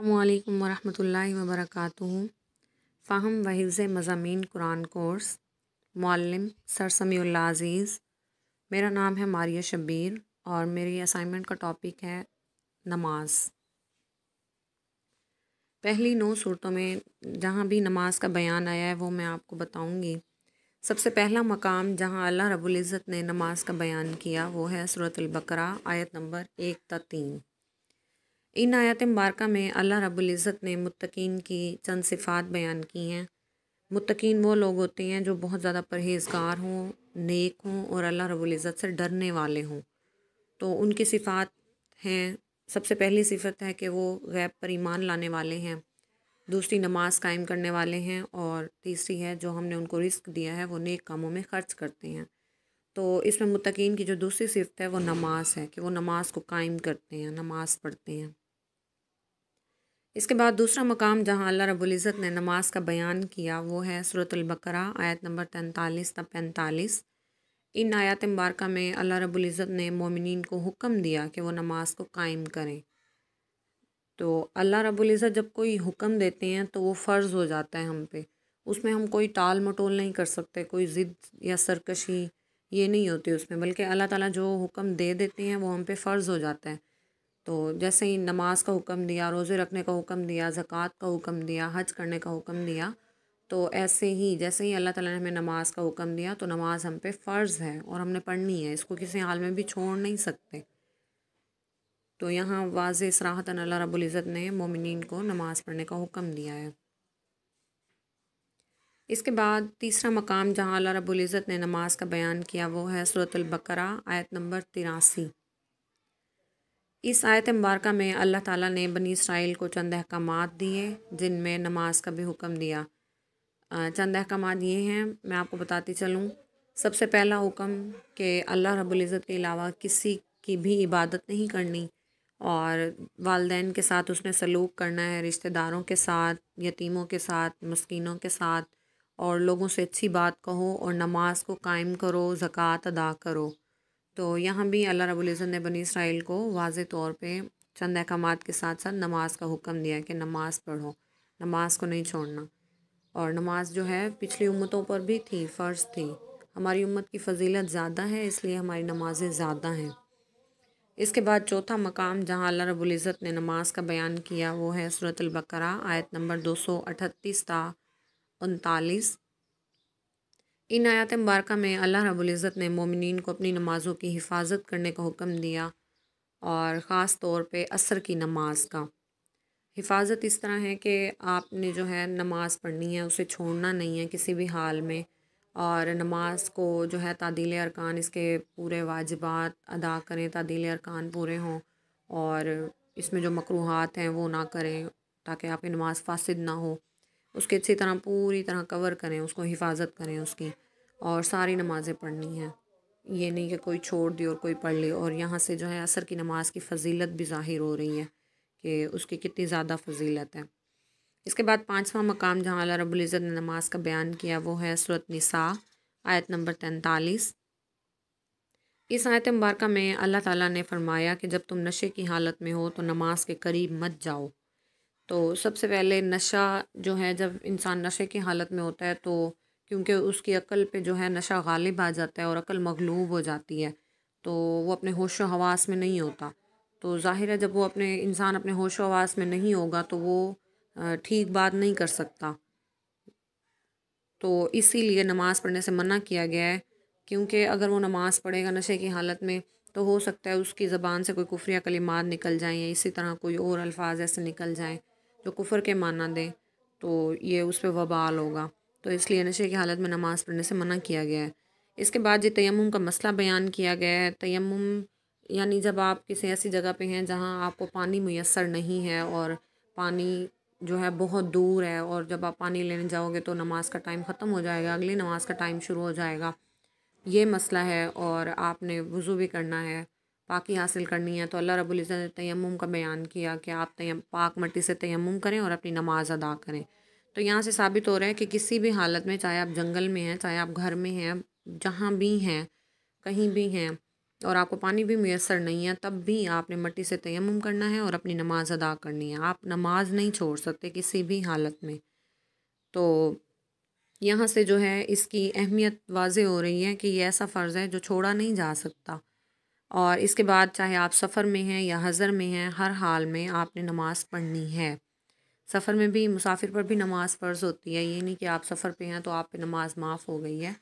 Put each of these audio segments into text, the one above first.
अस्सलामुअलैकुम वरहमतुल्लाहि वबरकातुहू। फ़हम व हिफ्ज़ मज़ामीन Quran course, Muallem sir Samiullah अज़ीज़। मेरा नाम है मारिया शब्बीर और मेरी असाइनमेंट का टॉपिक है नमाज। पहली 9 सूरतों में जहाँ भी नमाज का बयान आया है वो मैं आपको बताऊँगी। सबसे पहला मकाम जहाँ अल्लाह रब्बुल इज़्ज़त ने नमाज का बयान किया वो है सूरतुल बकरा आयत नंबर 1 ता 3। इन आयत मुबारका में अल्लाह रब्बुल इज़्ज़त ने मुत्तकीन की चंद सिफ़ात बयान की हैं। मुत्तकीन वो लोग होते हैं जो बहुत ज़्यादा परहेज़गार हों, नेक हों और अल्लाह रब्बुल इज़्ज़त से डरने वाले हों। तो उनकी सिफ़ात हैं, सबसे पहली सिफ़त है कि वो गैब पर ईमान लाने वाले हैं, दूसरी नमाज कायम करने वाले हैं और तीसरी है जो हमने उनको रिस्क दिया है वो नेक कामों में ख़र्च करते हैं। तो इसमें मुत्तकीन की जो दूसरी सिफ़त है वो नमाज है कि वो नमाज को कायम करते हैं, नमाज पढ़ते हैं। इसके बाद दूसरा मकाम जहाँ अल्लाह रब्बुल इज़्ज़त ने नमाज का बयान किया वो है सूरतुल बकरा आयत नंबर 43 ता 45। इन आयत मुबारका में अल्लाह रब्बुल इज़्ज़त ने मोमिनीन को हुक्म दिया कि वो नमाज को कायम करें। तो अल्लाह रब्बुल इज़्ज़त जब कोई हुक्म देते हैं तो वो फ़र्ज़ हो जाता है हम पे, उसमें हम कोई टाल मटोल नहीं कर सकते, कोई ज़िद या सरकशी ये नहीं होती उसमें, बल्कि अल्लाह ताला जो हुक्म दे देते हैं वो हम पे फ़र्ज़ हो जाता है। तो जैसे ही नमाज का हुक्म दिया, रोज़े रखने का हुक्म दिया, ज़कात का हुक्म दिया, हज करने का हुक्म दिया, तो ऐसे ही जैसे ही अल्लाह ताला ने हमें नमाज का हुक्म दिया तो नमाज हम पे फ़र्ज़ है और हमने पढ़नी है, इसको किसी हाल में भी छोड़ नहीं सकते। तो यहाँ वाज़े सराहतन अल्लाह रब्बुल इज़्ज़त ने मोमिनीन को नमाज पढ़ने का हुक्म दिया है। इसके बाद तीसरा मकाम जहाँ अल्लाह रब्बुल इज़्ज़त ने नमाज का बयान किया वो है सूरतुल बकरा आयत नंबर 83। इस आयत मुबारका में अल्लाह ताला ने बनी इसराइल को चंद अहकामात दिए जिनमें नमाज का भी हुक्म दिया। चंद अहकामात ये हैं, मैं आपको बताती चलूँ। सबसे पहला हुक्म कि अल्लाह रब्बुल इज़्ज़त के अलावा किसी की भी इबादत नहीं करनी और वालिदैन के साथ उसने सलूक करना है, रिश्तेदारों के साथ, यतीमों के साथ, मस्कीनों के साथ और लोगों से अच्छी बात कहो और नमाज को कायम करो, ज़कात अदा करो। तो यहाँ भी अल्लाह रब्बुल इज़्ज़त ने बनी इसराइल को वाज़े तौर पे चंद अहकामात के साथ साथ नमाज का हुक्म दिया कि नमाज पढ़ो, नमाज को नहीं छोड़ना। और नमाज जो है पिछली उम्मतों पर भी थी, फ़र्ज़ थी। हमारी उम्मत की फ़जीलत ज़्यादा है इसलिए हमारी नमाज़ें ज़्यादा हैं। इसके बाद चौथा मकाम जहाँ अल्लाह रब्बुल इज़्ज़त ने नमाज का बयान किया वो है सूरतुल बकरा आयत नंबर 238 ता 39। इन आयत मुबारका में अल्लाह रब्बुल इज़्ज़त ने मोमिनीन को अपनी नमाज़ों की हिफाजत करने का हुक्म दिया और ख़ास तौर पे असर की नमाज का। हिफाजत इस तरह है कि आपने जो है नमाज़ पढ़नी है, उसे छोड़ना नहीं है किसी भी हाल में और नमाज को जो है तादील अरकान इसके पूरे वाजिबात अदा करें, तादील अरकान पूरे हों और इसमें जो मकरूहात हैं वो ना करें ताकि आपकी नमाज फासिद ना हो। उसके अच्छी तरह पूरी तरह कवर करें, उसको हिफाजत करें उसकी और सारी नमाज़ें पढ़नी हैं। ये नहीं कि कोई छोड़ दी और कोई पढ़ ली। और यहाँ से जो है असर की नमाज की फ़जीलत भी ज़ाहिर हो रही है कि उसकी कितनी ज़्यादा फ़जीलत है। इसके बाद पाँचवा मकाम जहाँ अल्लाह रब्बुल इज़्ज़त ने नमाज का बयान किया वो है सूरत निसा आयत नंबर 43। इस आयत मुबारका में अल्लाह ताला ने फरमाया कि जब तुम नशे की हालत में हो तो नमाज के करीब मत जाओ। तो सबसे पहले नशा जो है, जब इंसान नशे की हालत में होता है तो क्योंकि उसकी अक्ल पे जो है नशा गालिब आ जाता है और अक्ल मगलूब हो जाती है तो वो अपने होशो हवास में नहीं होता। तो ज़ाहिर है जब वो अपने इंसान अपने होशो हवास में नहीं होगा तो वो ठीक बात नहीं कर सकता। तो इसीलिए नमाज़ पढ़ने से मना किया गया है क्योंकि अगर वो नमाज़ पढ़ेगा नशे की हालत में तो हो सकता है उसकी ज़बान से कोई कुफ्रिया कलिमात निकल जाएँ या इसी तरह कोई और अल्फाज ऐसे निकल जाएँ जो कुफ़र के माना दें, तो ये उस पर वबाल होगा। तो इसलिए नशे की हालत में नमाज़ पढ़ने से मना किया गया है। इसके बाद ये तयम्मुम का मसला बयान किया गया है। तयम्मुम यानी जब आप किसी ऐसी जगह पे हैं जहाँ आपको पानी मुयस्सर नहीं है और पानी जो है बहुत दूर है और जब आप पानी लेने जाओगे तो नमाज का टाइम ख़त्म हो जाएगा, अगली नमाज का टाइम शुरू हो जाएगा, ये मसला है और आपने वज़ू भी करना है, पाकी हासिल करनी है। तो अल्लाह रब्बुल इज़्ज़त ने तयम्मुम का बयान किया कि आप पाक मट्टी से तयम्मुम करें और अपनी नमाज अदा करें। तो यहाँ से साबित हो रहा है कि किसी भी हालत में, चाहे आप जंगल में हैं, चाहे आप घर में हैं, जहाँ भी हैं, कहीं भी हैं, اور آپ کو پانی بھی میسر نہیں ہے، تب بھی آپ نے مٹی سے تیمم کرنا ہے اور اپنی نماز ادا کرنی ہے۔ آپ نماز نہیں چھوڑ سکتے کسی بھی حالت میں۔ تو یہاں سے جو ہے اس کی اہمیت واضح ہو رہی ہے کہ یہ ایسا فرض ہے جو چھوڑا نہیں جا سکتا، اور اس کے بعد چاہے آپ سفر میں ہیں یا حضر میں ہیں، ہر حال میں آپ نے نماز پڑھنی ہے۔ سفر میں بھی، مسافر پر بھی نماز فرض ہوتی ہے، یہ نہیں کہ آپ سفر پہ ہیں تو آپ پہ نماز معاف ہو گئی ہے،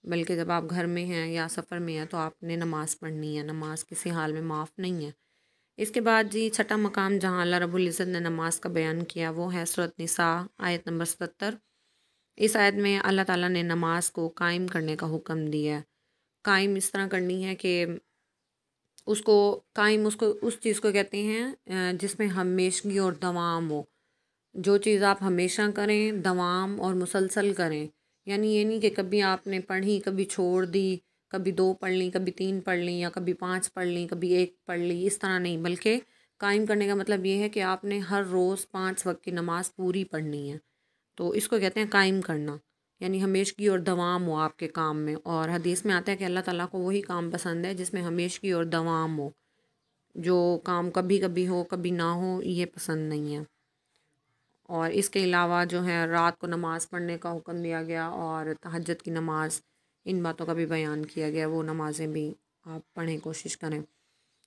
بلکہ جب آپ گھر میں ہیں یا سفر میں ہیں تو آپ نے نماز پڑھنی ہے، نماز کسی حال میں معاف نہیں ہے۔ اس کے بعد جی چھٹا مقام جہاں اللہ رب العزت نے نماز کا بیان کیا وہ ہے سورۃ نساء آیت نمبر 77۔ اس آیت میں اللہ تعالیٰ نے نماز کو قائم کرنے کا حکم دیا ہے۔ قائم اس طرح کرنی ہے کہ اس کو قائم اس چیز کو کہتے ہیں جس میں ہمیشگی اور دوام ہو۔ جو چیز آپ ہمیشہ کریں، دوام اور مسلسل کریں، یعنی یہ نہیں کہ کبھی آپ نے پڑھی کبھی چھوڑ دی، کبھی 2 پڑھ لیں، کبھی 3 پڑھ لیں، یا کبھی 5 پڑھ لیں، کبھی 1 پڑھ لی، اس طرح نہیں، بلکہ قائم کرنے کا مطلب یہ ہے کہ آپ نے ہر روز 5 وقت کی نماز پوری پڑھنی ہے۔ تو اس کو کہتے ہیں قائم کرنا، یعنی ہمیشگی اور دوام ہو آپ کے کام میں۔ اور حدیث میں آتا ہے کہ اللہ تعالیٰ کو وہی کام پسند ہے جس میں ہمیشگی اور دوام ہو، جو کام کبھی کبھی ہو کبھی نہ ہو یہ پسند نہیں ہے۔ اور اس کے علاوہ جو ہے رات کو نماز پڑھنے کا حکم دیا گیا، اور تہجد کی نماز، ان باتوں کا بھی بیان کیا گیا، وہ نمازیں بھی آپ پڑھیں، کوشش کریں۔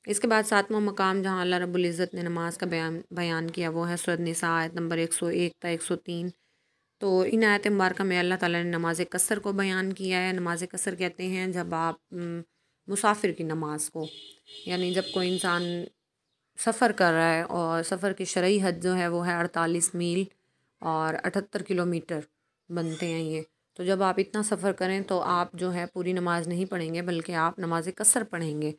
اس کے بعد 7واں مقام جہاں اللہ رب العزت نے نماز کا بیان کیا وہ ہے سورۃ نساء آیت نمبر 101 تا 103۔ تو ان آیت مبارکہ میں اللہ تعالیٰ نے نماز قصر کو بیان کیا ہے۔ نماز قصر کہتے ہیں جب آپ مسافر کی نماز کو، یعنی جب کوئی انسان سفر کر رہا ہے اور سفر کی شرعی حد جو ہے وہ ہے 48 میل اور 78 کلومیٹر بنتے ہیں یہ۔ تو جب آپ اتنا سفر کریں تو آپ جو ہے پوری نماز نہیں پڑھیں گے، بلکہ آپ نماز قصر پڑھیں گے۔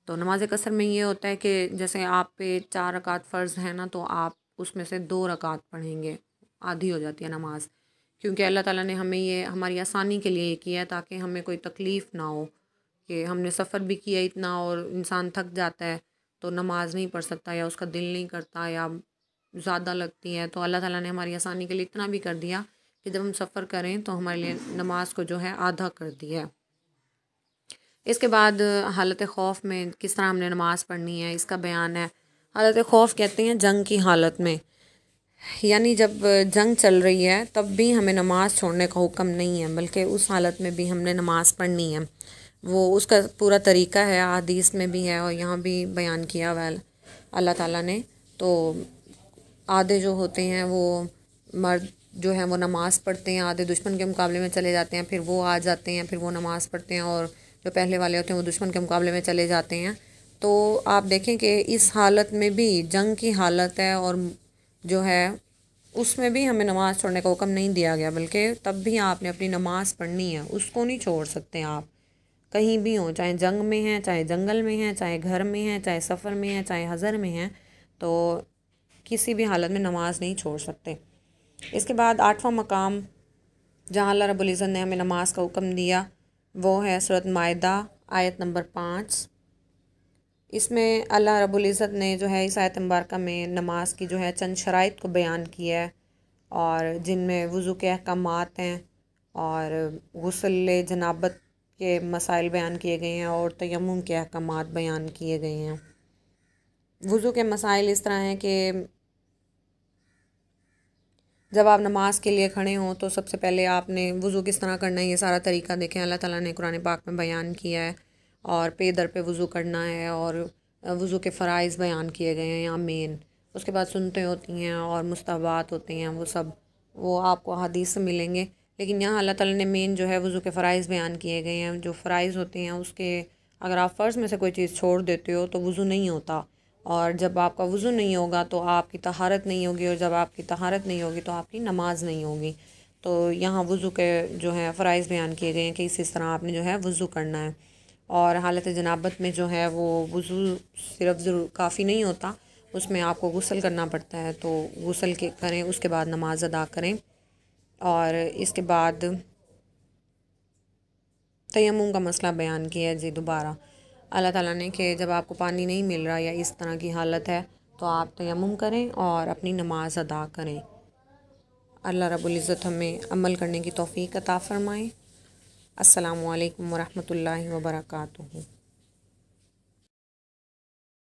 تو نماز قصر میں یہ ہوتا ہے کہ جیسے آپ پہ 4 رکعت فرض ہے نا، تو آپ اس میں سے 2 رکعت پڑھیں گے، آدھی ہو جاتی ہے نماز، کیونکہ اللہ تعالیٰ نے ہمیں یہ ہماری آسانی کے لیے یہ کیا ہے تاکہ ہمیں کوئی تکلیف نہ ہو، کہ ہم نے سفر بھی کیا اتنا اور انسان تھک جاتا ہے تو نماز نہیں پڑھ سکتا، یا اس کا دل نہیں کرتا، یا زیادہ لگتی ہے، تو اللہ تعالیٰ نے ہماری آسانی کے لیے اتنا بھی کر دیا کہ جب ہم سفر کریں تو ہمارے لیے نماز کو جو ہے آدھا کر دیا ہے۔ اس کے بعد حالت خوف میں کس طرح ہم نے نماز پڑھنی ہے اس کا بیان ہے۔ حالت خوف کہتے ہیں جنگ کی حالت میں، یعنی جب جنگ چل رہی ہے تب بھی ہمیں نماز چھوڑنے کا حکم نہیں ہے، بلکہ اس حالت میں بھی ہم نے نماز پڑھنی ہے۔ وہ اس کا پورا طریقہ ہے، حدیث میں بھی ہے اور یہاں بھی بیان کیا ہوا ہے اللہ تعالیٰ نے۔ تو آدھے جو ہوتے ہیں وہ مرد جو ہیں وہ نماز پڑھتے ہیں، آدھے دشمن کے مقابلے میں چلے جاتے ہیں، پھر وہ آ جاتے ہیں، پھر وہ نماز پڑھتے ہیں، اور جو پہلے والے ہوتے ہیں وہ دشمن کے مقابلے میں چلے جاتے ہیں۔ تو آپ دیکھیں کہ اس حالت میں بھی جنگ کی حالت ہے، اور جو ہے اس میں بھی ہمیں نماز چھوڑنے کا حکم نہیں دیا گیا، بلکہ تب بھی آپ نے اپنی نماز پڑھنی ہے، اس کو نہیں چھوڑ سکتے آپ، کہیں بھی ہوں، چاہے جنگ میں ہیں، چاہے جنگل میں ہیں، چاہے گھر میں ہیں، چاہے سفر میں ہیں، چاہے حضر میں ہیں، تو کسی بھی حالت میں نماز نہیں چھوڑ سکتے۔ اس کے بعد 8واں مقام جہاں اللہ رب العزت نے ہمیں نماز کا حکم دیا وہ ہے سورۃ مائدہ آیت نمبر 5۔ اس میں اللہ رب العزت نے جو ہے اس آیت مبارکہ میں نماز کی جو ہے چند شرائط کو بیان کیا ہے، اور جن میں وضو کے احکامات ہیں، اور غسل جنابت کے مسائل بیان کیے گئے ہیں، اور تیمم کے احکامات بیان کیے گئے ہیں۔ وضو کے مسائل اس طرح ہیں کہ جب آپ نماز کے لیے کھڑے ہوں تو سب سے پہلے آپ نے وضو کس طرح کرنا ہے یہ سارا طریقہ دیکھیں، اللہ تعالیٰ نے قرآن پاک میں بیان کیا ہے، اور پے در پہ وضو کرنا ہے، اور وضو کے فرائض بیان کیے گئے ہیں یہاں مین۔ اس کے بعد سنتیں ہوتی ہیں اور مستحبات ہوتے ہیں، وہ آپ کو حدیث سے ملیں گے، لیکن یہاں اللہ تعالیٰ نے مین جو ہے وضو کے فرائض بیان کیے گئے ہیں۔ جو فرائض ہوتے ہیں اس کے اگر آپ فرض میں سے کوئی چیز چھوڑ دیتے ہو تو وضو نہیں ہوتا، اور جب آپ کا وضو نہیں ہوگا تو آپ کی طہارت نہیں ہوگی، اور جب آپ کی طہارت نہیں ہوگی تو آپ کی نماز نہیں ہوگی۔ تو یہاں وضو کے جو ہے فرائض بیان کیے گئے ہیں کہ اس طرح آپ نے جو ہے وضو کرنا ہے۔ اور حالت جنابت میں جو ہے وہ وضو صرف کافی نہیں ہوتا، اس میں آپ کو غسل کرنا پڑتا ہے، تو غسل کریں، اس کے بعد نماز ادا کریں۔ اور اس کے بعد تیمم کا مسئلہ بیان کیا ہے جی دوبارہ اللہ تعالیٰ نے، کہ جب آپ کو پانی نہیں مل رہا یا اس طرح کی حالت ہے تو آپ تیمم کریں اور اپنی نماز ادا کریں۔ اللہ رب العزت ہمیں عمل کرنے کی توفیق عطا فرمائے۔ السلام علیکم ورحمۃ اللہ وبرکاتہ۔